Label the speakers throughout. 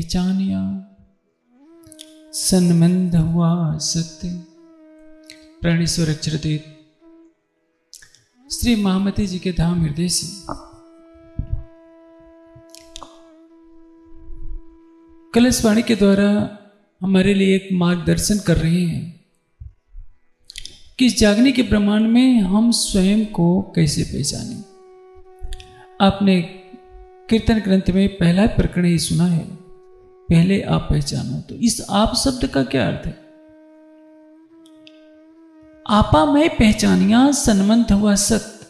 Speaker 1: पहचानिया, सन्मंद हुआ सत्य। प्राणेश्वर अक्षरदेव श्री महामती जी के धाम हृदय से कलशवाणी के द्वारा हमारे लिए एक मार्गदर्शन कर रहे हैं कि इस जागने के ब्रह्मांड में हम स्वयं को कैसे पहचानें। आपने कीर्तन ग्रंथ में पहला प्रकरण ही सुना है, पहले आप पहचानो। तो इस आप शब्द का क्या अर्थ है? आपा मैं पहचानिया, सन्मंत हुआ सत्य।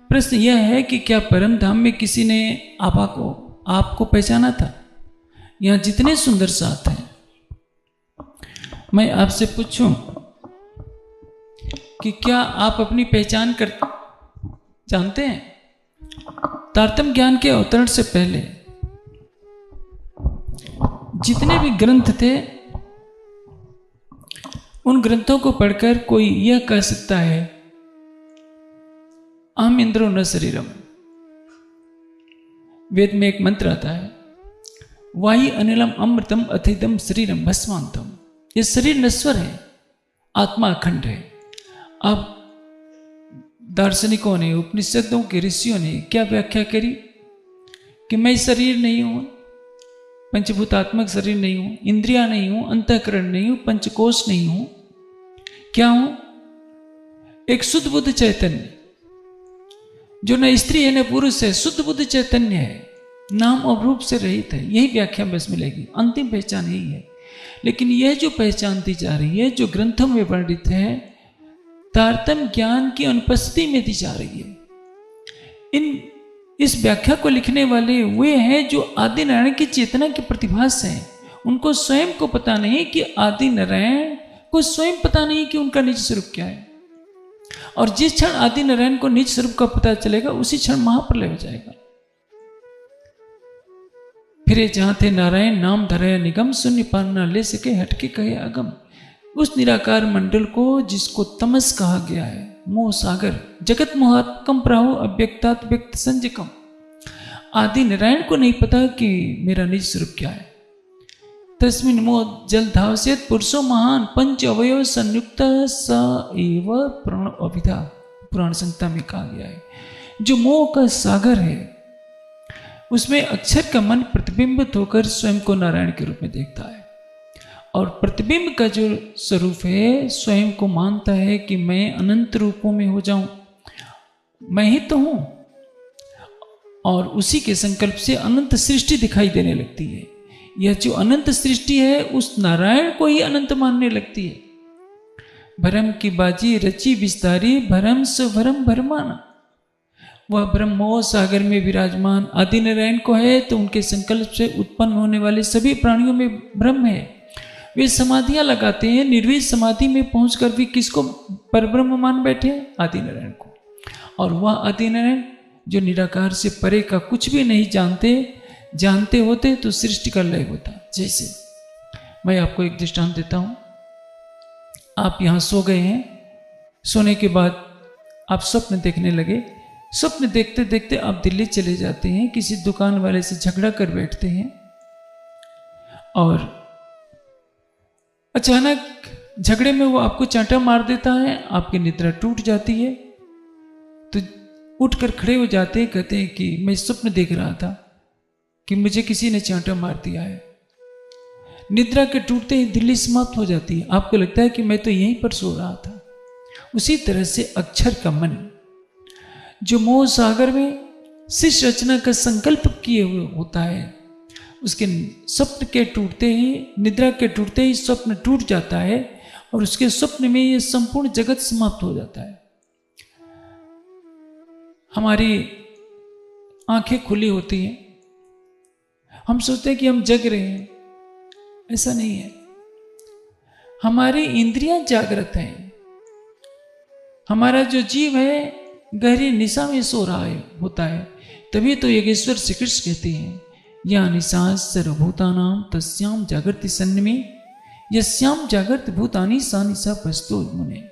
Speaker 1: प्रश्न यह है कि क्या परम धाम में किसी ने आपा को, आपको पहचाना था? यहां जितने सुंदर साथ हैं, मैं आपसे पूछूं कि क्या आप अपनी पहचान कर जानते हैं? तारतम्य ज्ञान के अवतरण से पहले जितने भी ग्रंथ थे, उन ग्रंथों को पढ़कर कोई यह कह सकता है अहम इंद्रो न शरीरम। वेद में एक मंत्र आता है, वाही अनिलम अमृतम अथिदम शरीरम भस्मांतम। ये शरीर नश्वर है, आत्मा अखंड है। अब दार्शनिकों ने, उपनिषदों के ऋषियों ने क्या व्याख्या करी कि मैं शरीर नहीं हूं, पंचभूतात्मक शरीर नहीं हूं, इंद्रियां नहीं हूं, अंतःकरण नहीं हूं, पंचकोश नहीं हूं। क्या हूं? एक शुद्ध बुद्ध चैतन्य, जो न स्त्री है न पुरुष है, शुद्ध बुद्ध चैतन्य है, नाम और रूप से रहित है। यही व्याख्या बस मिलेगी, अंतिम पहचान यही है। लेकिन यह जो पहचान दी जा रही है, जो ग्रंथों में वर्णित है, तारतम्य ज्ञान की अनुपस्थिति में दी जा रही है। इस व्याख्या को लिखने वाले वे हैं जो आदि नारायण की चेतना के प्रतिभास हैं। उनको स्वयं को पता नहीं कि आदि नारायण को स्वयं पता नहीं कि उनका निज स्वरूप क्या है। और जिस क्षण आदि नारायण को निज स्वरूप का पता चलेगा, उसी क्षण महाप्रलय हो जाएगा। फिर जहां थे नारायण नाम धरया निगम, शून्य पार न ले सके हटके कहे अगम। उस निराकार मंडल को जिसको तमस कहा गया है, मोह सागर, जगत मोहात्मकम प्राहु अव्यक्तात् व्यक्त संजकम। आदि नारायण को नहीं पता कि मेरा निज स्वरूप क्या है। तस्मिन् मोह जल धावसेत पुरुषो महान, पंच अवयव संयुक्त स एव प्राण अभिधा। पुराण संहिता में कहा गया है, जो मोह का सागर है, उसमें अक्षर का मन प्रतिबिंबित होकर स्वयं को नारायण के रूप में देखता है। और प्रतिबिंब का जो स्वरूप है, स्वयं को मानता है कि मैं अनंत रूपों में हो जाऊं, मैं ही तो हूं। और उसी के संकल्प से अनंत सृष्टि दिखाई देने लगती है। यह जो अनंत सृष्टि है, उस नारायण को ही अनंत मानने लगती है। भरम की बाजी रची विस्तारी, भरम सुभरम भरमाना। वह ब्रह्मोह सागर में विराजमान आदि नारायण को है, तो उनके संकल्प से उत्पन्न होने वाले सभी प्राणियों में ब्रह्म है। वे समाधियां लगाते हैं, निर्विष समाधि में पहुंचकर भी किसको परब्रह्म मान बैठे? आदि नारायण को। और वह आदि नारायण जो निराकार से परे का कुछ भी नहीं जानते होते तो सृष्टि का लय होता। जैसे मैं आपको एक दृष्टांत देता हूं। आप यहां सो गए हैं, सोने के बाद आप स्वप्न देखने लगे। स्वप्न देखते देखते आप दिल्ली चले जाते हैं, किसी दुकान वाले से झगड़ा कर बैठते हैं और अचानक झगड़े में वो आपको चांटा मार देता है, आपकी निद्रा टूट जाती है। तो उठकर खड़े हो जाते हैं, कहते हैं कि मैं स्वप्न देख रहा था कि मुझे किसी ने चांटा मार दिया है। निद्रा के टूटते ही दिल्ली समाप्त हो जाती है। आपको लगता है कि मैं तो यहीं पर सो रहा था। उसी तरह से अक्षर का मन जो मोह सागर में शिष्य रचना का संकल्प किए हुए होता है, उसके स्वप्न के टूटते ही, निद्रा के टूटते ही स्वप्न टूट जाता है और उसके स्वप्न में ये संपूर्ण जगत समाप्त हो जाता है। हमारी आंखें खुली होती हैं, हम सोचते हैं कि हम जग रहे हैं। ऐसा नहीं है। हमारी इंद्रियां जागृत हैं। हमारा जो जीव है गहरी निशा में सो रहा होता है। तभी तो योगेश्वर श्री कृष्ण कहते हैं, या निशा सर्वभूतानां तस्याम जागृति सन्निमे, यस्याम जागृत भूतानि सा निशा प्रस्तो मुने।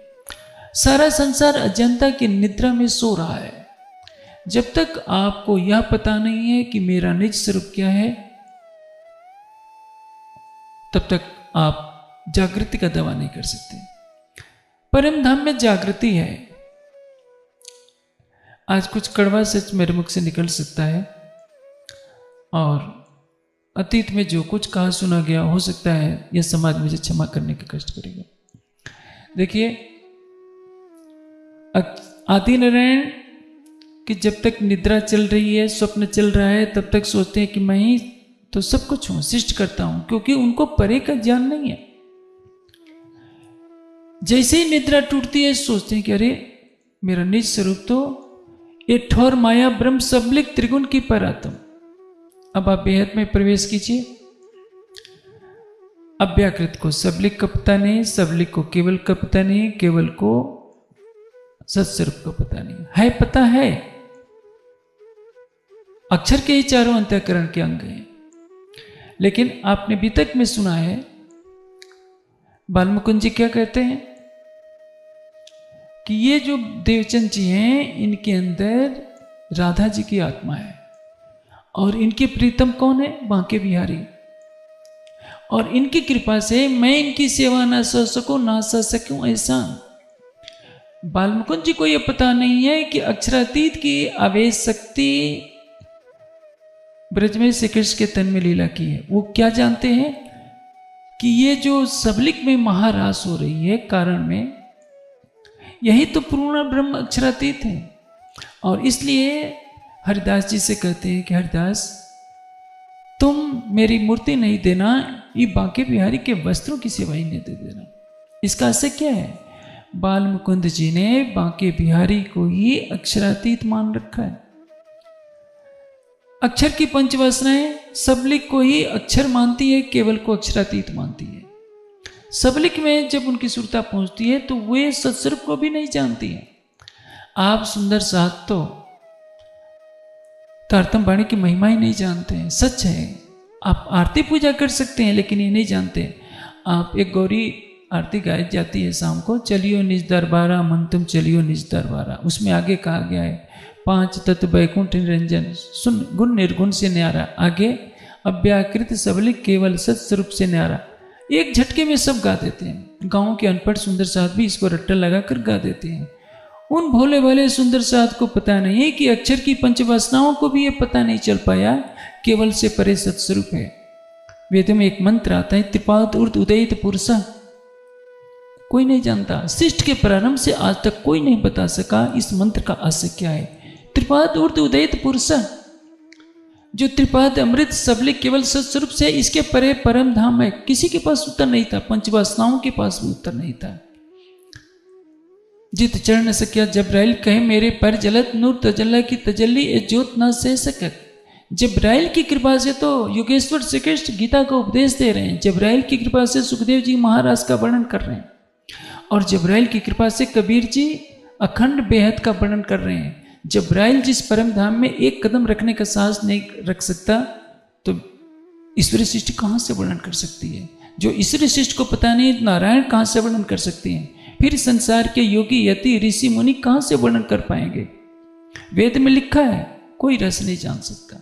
Speaker 1: सारा संसार अजंता की निद्रा में सो रहा है। जब तक आपको यह पता नहीं है कि मेरा निज स्वरूप क्या है, तब तक आप जागृति का दावा नहीं कर सकते। परम धाम में जागृति है। आज कुछ कड़वा सच मेरे मुख से निकल सकता है और अतीत में जो कुछ कहा सुना गया हो सकता है यह समाज मुझे क्षमा करने का कष्ट करेगा। देखिए, आदि नारायण कि जब तक निद्रा चल रही है, स्वप्न चल रहा है, तब तक सोचते हैं कि मैं ही तो सब कुछ हूं, सृष्ट करता हूं, क्योंकि उनको परे का ज्ञान नहीं है। जैसे ही निद्रा टूटती है सोचते हैं कि अरे मेरा निज स्वरूप तो ये ठोर माया ब्रह्म सबलिक त्रिगुण की परात्म। अब आप बेहद में प्रवेश कीजिए। अव्याकृत को सबलिक का पता नहीं, सबलिक को केवल का पता नहीं, केवल को सत्स्वरूप का पता नहीं है। पता है अक्षर के ही चारों अंतःकरण के अंग हैं। लेकिन आपने अभी तक में सुना है बालमुकुंद जी क्या कहते हैं कि ये जो देवचंद जी हैं इनके अंदर राधा जी की आत्मा है और इनके प्रीतम कौन है? बांके बिहारी। और इनकी कृपा से मैं इनकी सेवा ना सह सकूं, ना सह सकूं ऐसा। बालमुकुंद जी को यह पता नहीं है कि अक्षरातीत की आवेश शक्ति ब्रज में श्री कृष्ण के तन में लीला की है। वो क्या जानते हैं कि ये जो सबलिक में महारास हो रही है कारण में, यही तो पूर्ण ब्रह्म अक्षरातीत है। और इसलिए हरिदास जी से कहते हैं कि हरिदास तुम मेरी मूर्ति नहीं देना, ये बांके बिहारी के वस्त्रों की सेवा ही नहीं दे देना। इसका आशय क्या है? बाल मुकुंद जी ने बांके बिहारी को ही अक्षरातीत मान रखा है। अक्षर की पंचवासनाएं सबलिक को ही अक्षर मानती है, केवल को अक्षरातीत मानती है। सबलिक में जब उनकी सुरता पहुंचती है तो वे सत्स्वरूप को भी नहीं जानती है। आप सुंदर साथ तो तारतम वाणी की महिमा ही नहीं जानते हैं। सच है, आप आरती पूजा कर सकते हैं लेकिन ये नहीं जानते। आप एक गौरी आरती गाई जाती है शाम को, चलियो निज दरबारा मन तुम चलियो निज दरबारा। उसमें आगे कहा गया है पांच तत्व बैकुंठ निरंजन सुन गुण निर्गुण से न्यारा। आगे अव्याकृत सबलिक केवल सत्स्वरूप से न्यारा। एक झटके में सब गा देते हैं। गाँव के अनपढ़ सुंदर साथ भी इसको रट्टा लगाकर गा देते हैं। उन भोले भाले सुंदर साथ को पता नहीं है कि अक्षर की पंचवासनाओं को भी ये पता नहीं चल पाया केवल से परे सत्स्वरूप है। वेद में एक मंत्र आता है त्रिपाद ऊर्ध्व उदयित पुरुषा। कोई नहीं जानता, सृष्टि के प्रारंभ से आज तक कोई नहीं बता सका इस मंत्र का आशय क्या है। त्रिपाद ऊर्ध्व उदयित पुरुषा, जो त्रिपाद अमृत सबलिक केवल सत्स्वरूप से, इसके परे परम धाम है। किसी के पास उत्तर नहीं था, पंचवासनाओं के पास भी उत्तर नहीं था। जित चरण सकिया जबराइल कहे मेरे पर जलत नूर तजल्ला की तजल्ली ए ज्योत न सह सकत। जबराइल की कृपा से तो योगेश्वर श्री कृष्ण गीता का उपदेश दे रहे हैं। जबराइल की कृपा से सुखदेव जी महाराज का वर्णन कर रहे हैं और जबराइल की कृपा से कबीर जी अखंड बेहद का वर्णन कर रहे हैं। जबराइल जिस परम धाम में एक कदम रखने का साहस नहीं रख सकता तो ईश्वरी सृष्टि कहाँ से वर्णन कर सकती है? जो ईश्वरी सृष्टि को पता नहीं नारायण कहाँ से वर्णन कर सकते हैं? फिर संसार के योगी यति ऋषि मुनि कहाँ से वर्णन कर पाएंगे? वेद में लिखा है, कोई रस नहीं जान सकता।